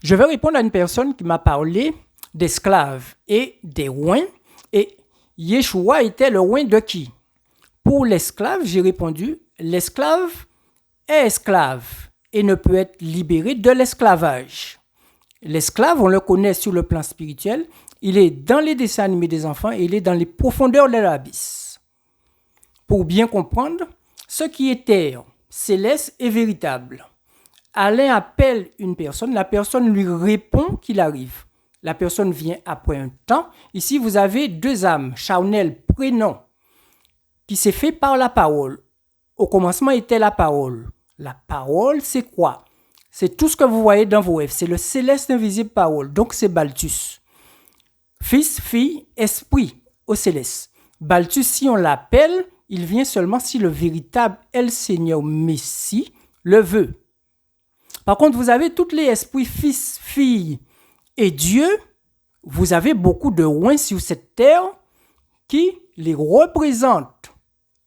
Je vais répondre à une personne qui m'a parlé d'esclaves et des rois. Et Yeshua était le roi de qui? Pour l'esclave, j'ai répondu, l'esclave est esclave et ne peut être libéré de l'esclavage. L'esclave, on le connaît sur le plan spirituel, il est dans les dessins animés des enfants et il est dans les profondeurs de l'abysse. Pour bien comprendre, ce qui est terre, céleste et véritable. Alain appelle une personne, la personne lui répond qu'il arrive. La personne vient après un temps. Ici, vous avez deux âmes, charnelles, prénom, qui s'est fait par la parole. Au commencement était la parole. La parole, c'est quoi? C'est tout ce que vous voyez dans vos rêves. C'est le céleste invisible parole. Donc, c'est Balthus. Fils, fille, esprit au céleste. Balthus, si on l'appelle, il vient seulement si le véritable est le Seigneur Messie le veut. Par contre, vous avez tous les esprits, fils, filles et Dieu. Vous avez beaucoup de rois sur cette terre qui les représentent.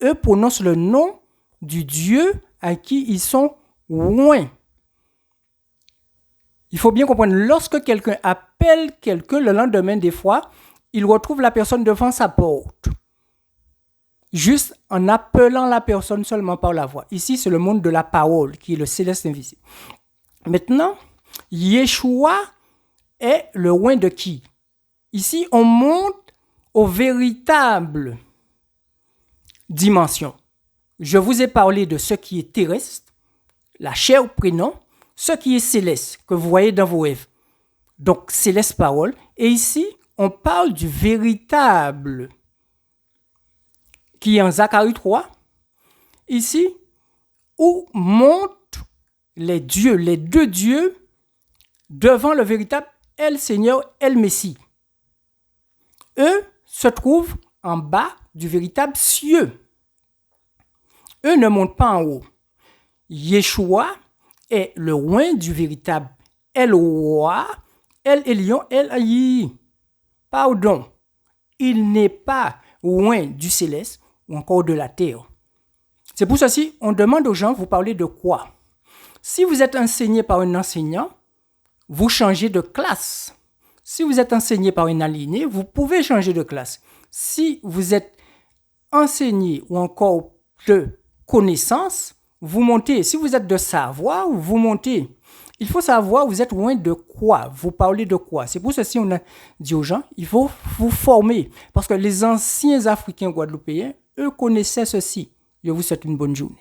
Eux prononcent le nom du Dieu à qui ils sont rois. Il faut bien comprendre, lorsque quelqu'un appelle quelqu'un le lendemain, des fois, il retrouve la personne devant sa porte. Juste en appelant la personne seulement par la voix. Ici, c'est le monde de la parole, qui est le céleste invisible. Maintenant, Yeshua est le roi de qui? Ici, on monte aux véritables dimensions. Je vous ai parlé de ce qui est terrestre, la chair prénom, ce qui est céleste, que vous voyez dans vos rêves. Donc, céleste parole. Et ici, on parle du véritable, qui est en Zacharie 3. Ici, où montent les dieux, les deux dieux, devant le véritable El Seigneur, El Messie. Eux se trouvent en bas du véritable cieux. Eux ne montent pas en haut. Yeshua est le roi du véritable El Roi, El Elyon, El Ayi. Pardon, il n'est pas roi du céleste ou encore de la terre. C'est pour ceci, on demande aux gens, vous parlez de quoi? Si vous êtes enseigné par un enseignant, vous changez de classe. Si vous êtes enseigné par un aligné, vous pouvez changer de classe. Si vous êtes enseigné ou encore de connaissance, vous montez. Si vous êtes de savoir, vous montez. Il faut savoir, vous êtes loin de quoi? Vous parlez de quoi? C'est pour ceci qu'on a dit aux gens, il faut vous former. Parce que les anciens Africains guadeloupéens, eux connaissaient ceci. Je vous souhaite une bonne journée.